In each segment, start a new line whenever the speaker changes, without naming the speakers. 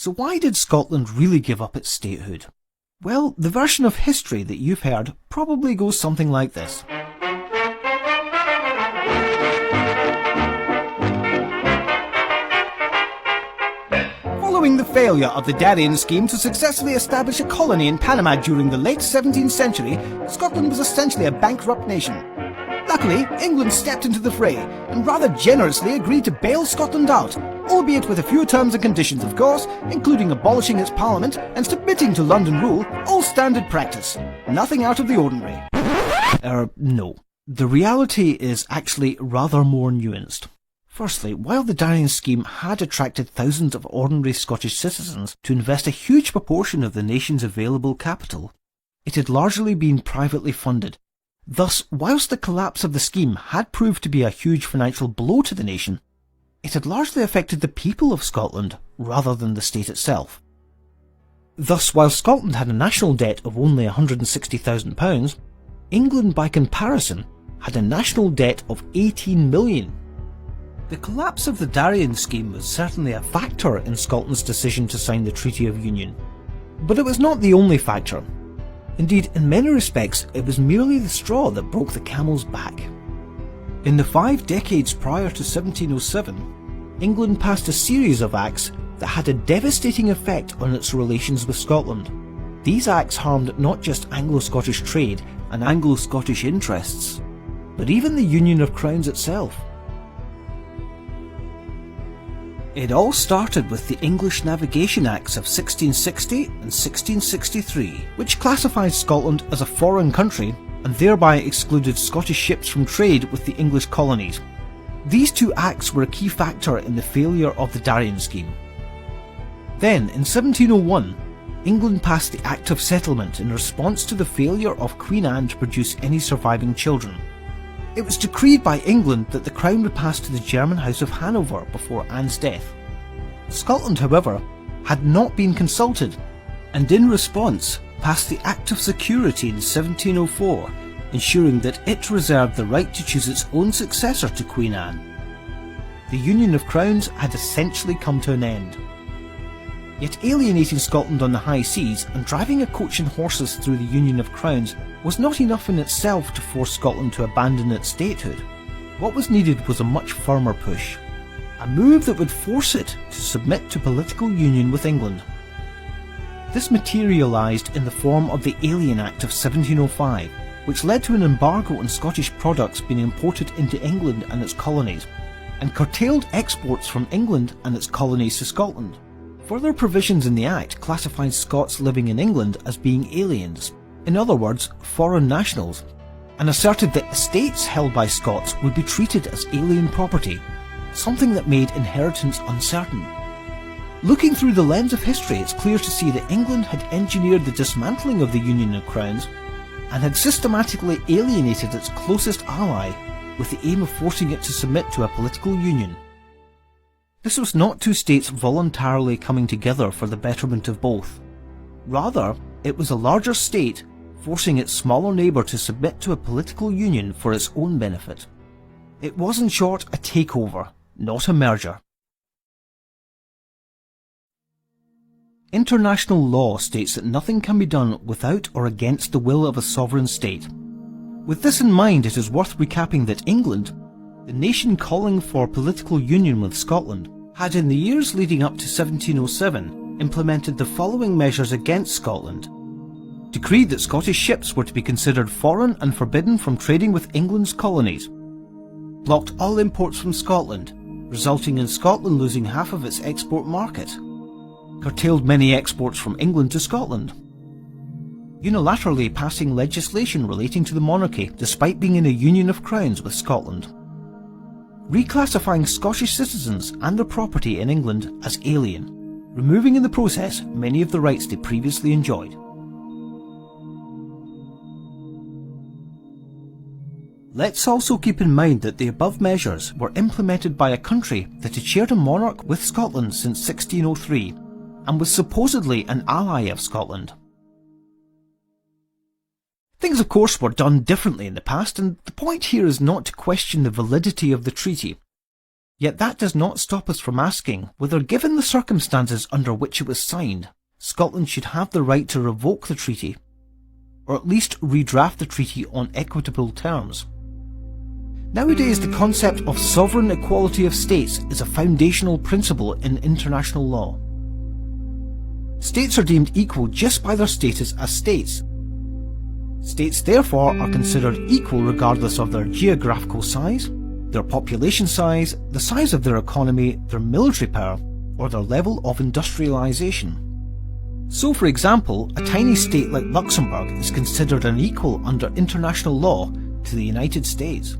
So why did Scotland really give up its statehood? Well, the version of history that you've heard probably goes something like this. Following the failure of the Darien scheme to successfully establish a colony in Panama during the late 17th century, Scotland was essentially a bankrupt nation. Luckily, England stepped into the fray and rather generously agreed to bail Scotland out, albeit with a few terms and conditions of course, including abolishing its parliament and submitting to London rule, all standard practice. Nothing out of the ordinary. No. The reality is actually rather more nuanced. Firstly, while the Darien scheme had attracted thousands of ordinary Scottish citizens to invest a huge proportion of the nation's available capital, it had largely been privately funded. Thus, whilst the collapse of the scheme had proved to be a huge financial blow to the nation, it had largely affected the people of Scotland rather than the state itself. Thus, while Scotland had a national debt of only £160,000, England by comparison had a national debt of £18 million. The collapse of the Darien scheme was certainly a factor in Scotland's decision to sign the Treaty of Union, but it was not the only factor. Indeed, in many respects, it was merely the straw that broke the camel's back. In the 5 decades prior to 1707, England passed a series of acts that had a devastating effect on its relations with Scotland. These acts harmed not just Anglo-Scottish trade and Anglo-Scottish interests, but even the Union of Crowns itself. It all started with the English Navigation Acts of 1660 and 1663, which classified Scotland as a foreign country and thereby excluded Scottish ships from trade with the English colonies. These 2 acts were a key factor in the failure of the Darien scheme. Then, in 1701, England passed the Act of Settlement in response to the failure of Queen Anne to produce any surviving children. It was decreed by England that the crown would pass to the German House of Hanover before Anne's death. Scotland, however, had not been consulted, and in response passed the Act of Security in 1704, ensuring that it reserved the right to choose its own successor to Queen Anne. The Union of Crowns had essentially come to an end. Yet alienating Scotland on the high seas and driving a coach and horses through the Union of Crowns was not enough in itself to force Scotland to abandon its statehood. What was needed was a much firmer push, a move that would force it to submit to political union with England. This materialised in the form of the Alien Act of 1705, which led to an embargo on Scottish products being imported into England and its colonies, and curtailed exports from England and its colonies to Scotland. Further provisions in the Act classified Scots living in England as being aliens, in other words, foreign nationals, and asserted that estates held by Scots would be treated as alien property, something that made inheritance uncertain. Looking through the lens of history, it's clear to see that England had engineered the dismantling of the Union of Crowns and had systematically alienated its closest ally with the aim of forcing it to submit to a political union. This was not 2 states voluntarily coming together for the betterment of both. Rather, it was a larger state forcing its smaller neighbour to submit to a political union for its own benefit. It was in short a takeover, not a merger. International law states that nothing can be done without or against the will of a sovereign state. With this in mind, it is worth recapping that England, the nation calling for political union with Scotland, had in the years leading up to 1707 implemented the following measures against Scotland. Decreed that Scottish ships were to be considered foreign and forbidden from trading with England's colonies. Blocked all imports from Scotland, resulting in Scotland losing half of its export market. Curtailed many exports from England to Scotland. Unilaterally passing legislation relating to the monarchy despite being in a union of crowns with Scotland. Reclassifying Scottish citizens and their property in England as alien, removing in the process many of the rights they previously enjoyed. Let's also keep in mind that the above measures were implemented by a country that had shared a monarch with Scotland since 1603 and was supposedly an ally of Scotland. Things of course were done differently in the past, and the point here is not to question the validity of the treaty. Yet that does not stop us from asking whether, given the circumstances under which it was signed, Scotland should have the right to revoke the treaty, or at least redraft the treaty on equitable terms. Nowadays, the concept of sovereign equality of states is a foundational principle in international law. States are deemed equal just by their status as states. States therefore are considered equal regardless of their geographical size, their population size, the size of their economy, their military power, or their level of industrialization. So, for example, a tiny state like Luxembourg is considered an equal under international law to the United States.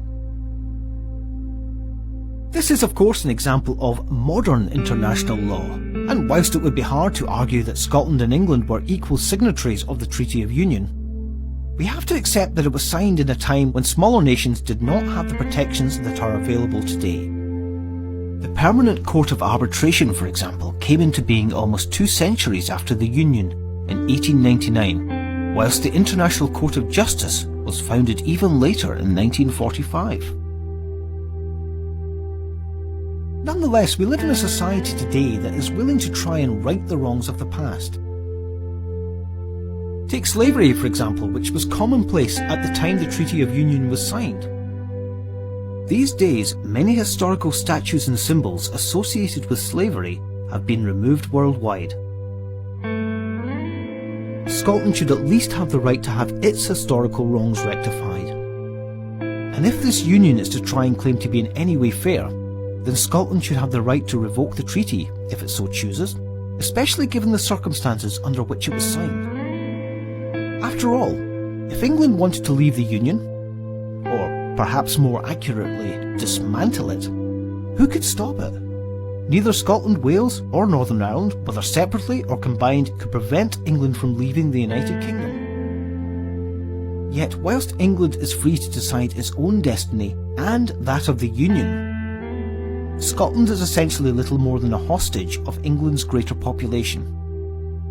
This is of course an example of modern international law, and whilst it would be hard to argue that Scotland and England were equal signatories of the Treaty of Union, we have to accept that it was signed in a time when smaller nations did not have the protections that are available today. The Permanent Court of Arbitration, for example, came into being almost 2 centuries after the Union in 1899, whilst the International Court of Justice was founded even later in 1945. Nonetheless, we live in a society today that is willing to try and right the wrongs of the past. Take slavery, for example, which was commonplace at the time the Treaty of Union was signed. These days, many historical statues and symbols associated with slavery have been removed worldwide. Scotland should at least have the right to have its historical wrongs rectified. And if this union is to try and claim to be in any way fair, then Scotland should have the right to revoke the treaty if it so chooses, especially given the circumstances under which it was signed. After all, if England wanted to leave the Union, or perhaps more accurately, dismantle it, who could stop it? Neither Scotland, Wales or Northern Ireland, whether separately or combined, could prevent England from leaving the United Kingdom. Yet whilst England is free to decide its own destiny and that of the Union, Scotland is essentially little more than a hostage of England's greater population.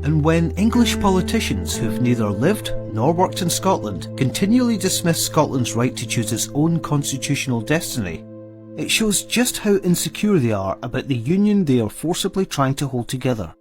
And when English politicians who've neither lived nor worked in Scotland continually dismiss Scotland's right to choose its own constitutional destiny, it shows just how insecure they are about the union they are forcibly trying to hold together.